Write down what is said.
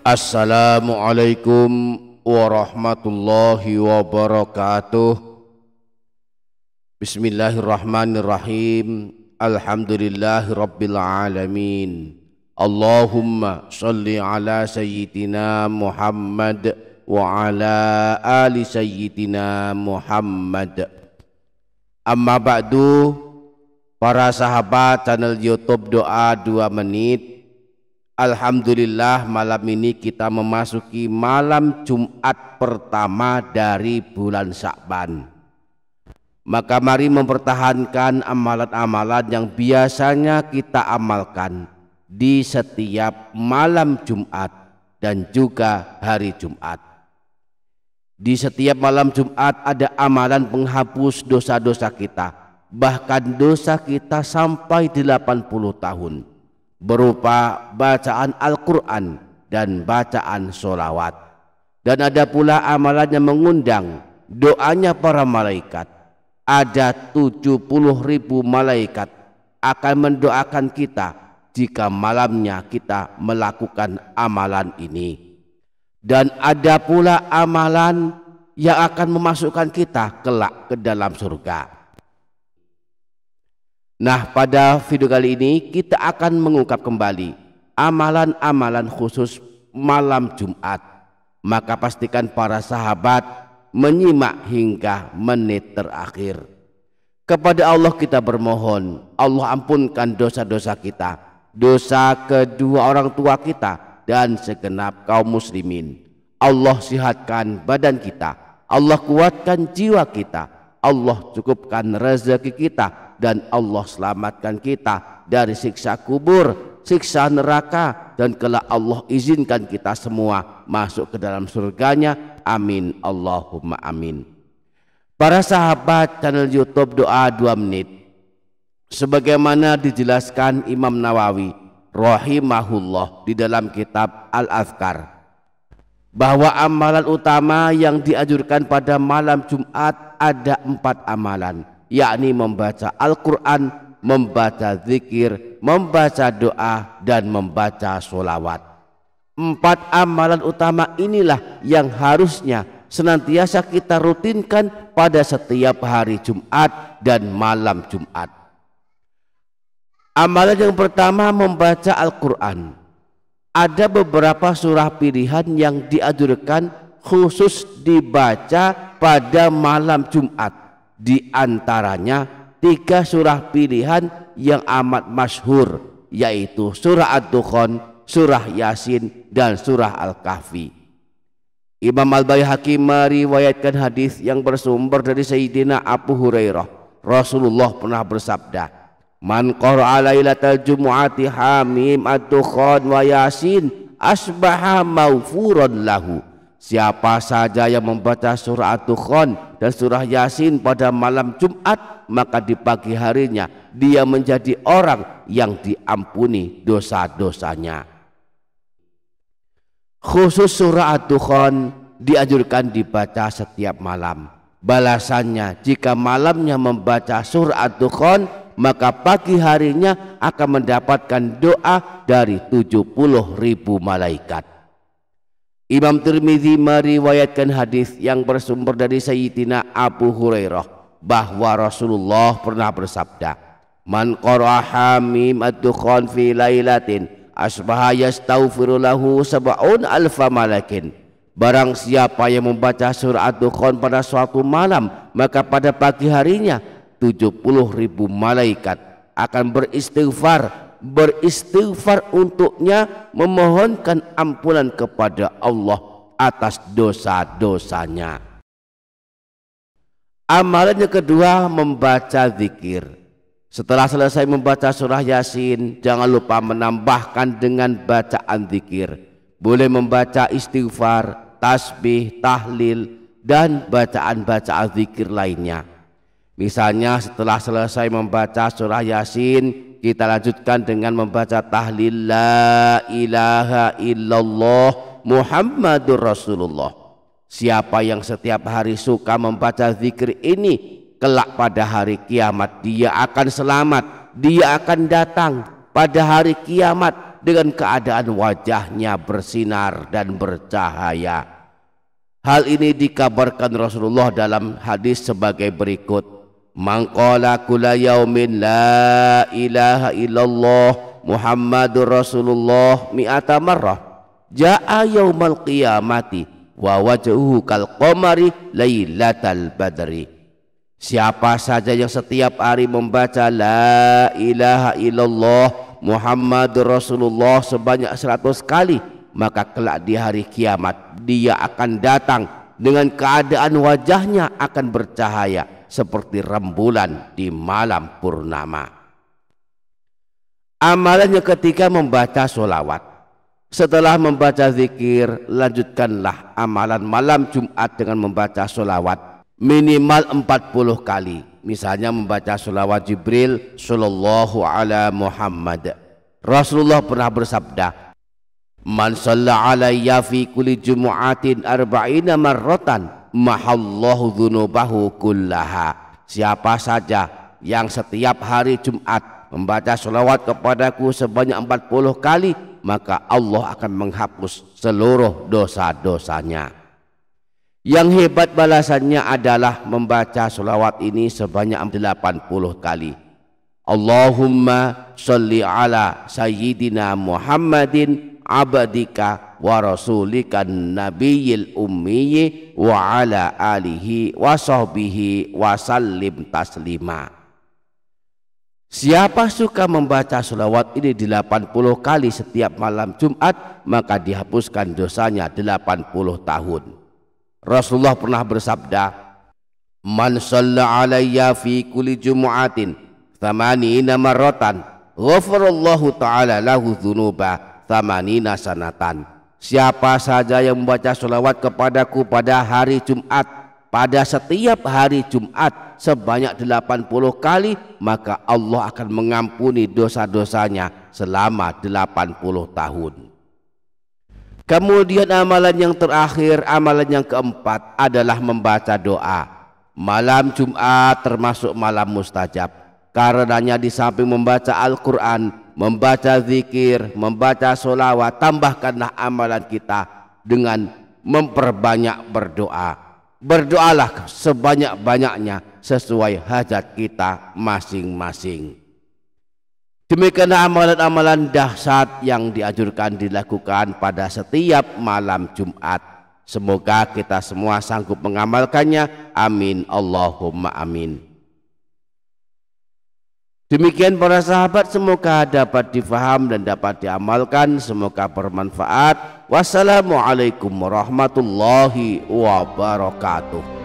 Assalamualaikum warahmatullahi wabarakatuh. Bismillahirrahmanirrahim. Alhamdulillahi rabbil alamin. Allahumma salli ala sayyidina Muhammad wa ala ali sayyidina Muhammad. Amma ba'du, para sahabat channel YouTube Doa 2 Menit. Alhamdulillah, malam ini kita memasuki malam Jumat pertama dari bulan Sya'ban. Maka mari mempertahankan amalan-amalan yang biasanya kita amalkan di setiap malam Jumat dan juga hari Jumat. Di setiap malam Jumat ada amalan penghapus dosa-dosa kita, bahkan dosa kita sampai 80 tahun, berupa bacaan Al-Quran dan bacaan sholawat. Dan ada pula amalan yang mengundang doanya para malaikat. Ada 70.000 malaikat akan mendoakan kita jika malamnya kita melakukan amalan ini. Dan ada pula amalan yang akan memasukkan kita kelak ke dalam surga. Nah, pada video kali ini kita akan mengungkap kembali amalan-amalan khusus malam Jumat. Maka pastikan para sahabat menyimak hingga menit terakhir. Kepada Allah kita bermohon, Allah ampunkan dosa-dosa kita, dosa kedua orang tua kita dan segenap kaum muslimin. Allah sihatkan badan kita, Allah kuatkan jiwa kita, Allah cukupkan rezeki kita, dan Allah selamatkan kita dari siksa kubur, siksa neraka, dan kelak Allah izinkan kita semua masuk ke dalam surganya. Amin Allahumma amin. Para sahabat channel YouTube Doa 2 Menit, sebagaimana dijelaskan Imam Nawawi rahimahullah di dalam kitab Al-Azkar, bahwa amalan utama yang dianjurkan pada malam Jumat ada 4 amalan, yakni membaca Al-Quran, membaca zikir, membaca doa, dan membaca sholawat. 4 amalan utama inilah yang harusnya senantiasa kita rutinkan pada setiap hari Jumat dan malam Jumat. Amalan yang pertama, membaca Al-Quran. Ada beberapa surah pilihan yang dianjurkan khusus dibaca pada malam Jumat. Di antaranya 3 surah pilihan yang amat masyhur, yaitu surah Ad-Dukhan, surah Yasin, dan surah Al-Kahfi. Imam Al-Baihaqi meriwayatkan hadis yang bersumber dari Sayyidina Abu Hurairah. Rasulullah pernah bersabda, "Man qara'a lailatal jumu'ati hamim Ad-Dukhan wa Yasin asbaha maghfuran lahu." Siapa saja yang membaca surah Ad-Dukhan dan surah Yasin pada malam Jumat, maka di pagi harinya dia menjadi orang yang diampuni dosa-dosanya. Khusus surah Ad-Dukhan dianjurkan dibaca setiap malam. Balasannya, jika malamnya membaca surah Ad-Dukhan, maka pagi harinya akan mendapatkan doa dari 70.000 malaikat. Imam Tirmidzi meriwayatkan hadis yang bersumber dari Sayyidina Abu Hurairah bahwa Rasulullah pernah bersabda, "Man qara'a hamim Ad-Dukhan fi lailatin asbaha yastaghfiru lahu sab'un alfa malakin." Barang siapa yang membaca surah Ad-Dukhan pada suatu malam, maka pada pagi harinya 70.000 malaikat akan beristighfar untuknya, memohonkan ampunan kepada Allah atas dosa-dosanya. Amalan yang kedua, membaca zikir. Setelah selesai membaca surah Yasin, jangan lupa menambahkan dengan bacaan zikir. Boleh membaca istighfar, tasbih, tahlil, dan bacaan-bacaan zikir lainnya. Misalnya setelah selesai membaca surah Yasin, kita lanjutkan dengan membaca tahlil la ilaha illallah Muhammadur Rasulullah. Siapa yang setiap hari suka membaca zikir ini, kelak pada hari kiamat dia akan selamat, dia akan datang pada hari kiamat dengan keadaan wajahnya bersinar dan bercahaya. Hal ini dikabarkan Rasulullah dalam hadis sebagai berikut: Man qala kulla yaumin la ilaha illallah Muhammadur Rasulullah mi'ata marrah jaa yaumal qiyamati wa wajhuhu kal qamari lailatal badri. Siapa saja yang setiap hari membaca la ilaha illallah Muhammadur Rasulullah sebanyak 100 kali, maka kelak di hari kiamat dia akan datang dengan keadaan wajahnya akan bercahaya seperti rembulan di malam purnama. Amalannya ketika membaca sholawat. Setelah membaca zikir, lanjutkanlah amalan malam Jumat dengan membaca sholawat minimal 40 kali. Misalnya membaca sholawat Jibril sallallahu ala Muhammad. Rasulullah pernah bersabda, Man shalla alayya fi kulli jumu'atin arba'ina marratan mahallahu dzunubahu kullaha. Siapa saja yang setiap hari Jumat membaca sholawat kepadaku sebanyak 40 kali, maka Allah akan menghapus seluruh dosa-dosanya. Yang hebat balasannya adalah membaca sholawat ini sebanyak 80 kali. Allahumma sholli ala sayyidina Muhammadin abadika wa rasulika nabiyil ummiyi wa ala alihi wa sahbihi wa sallim taslima. Siapa suka membaca sholawat ini 80 kali setiap malam Jumat, maka dihapuskan dosanya 80 tahun. Rasulullah pernah bersabda, Man shalla alayya fi kulli jumu'atin thamanina marratan ghafarallahu ta'ala lahu dzunuba thamanina sanatan. Siapa saja yang membaca sholawat kepadaku pada hari Jumat, pada setiap hari Jumat sebanyak 80 kali, maka Allah akan mengampuni dosa-dosanya selama 80 tahun. Kemudian amalan yang terakhir, amalan yang keempat adalah membaca doa. Malam Jumat termasuk malam mustajab. Karenanya di samping membaca Al-Quran, membaca zikir, membaca sholawat, tambahkanlah amalan kita dengan memperbanyak berdoa. Berdoalah sebanyak-banyaknya sesuai hajat kita masing-masing. Demikianlah amalan-amalan dahsyat yang dianjurkan dilakukan pada setiap malam Jumat. Semoga kita semua sanggup mengamalkannya. Amin Allahumma amin. Demikian para sahabat, semoga dapat difaham dan dapat diamalkan, semoga bermanfaat. Wassalamualaikum warahmatullahi wabarakatuh.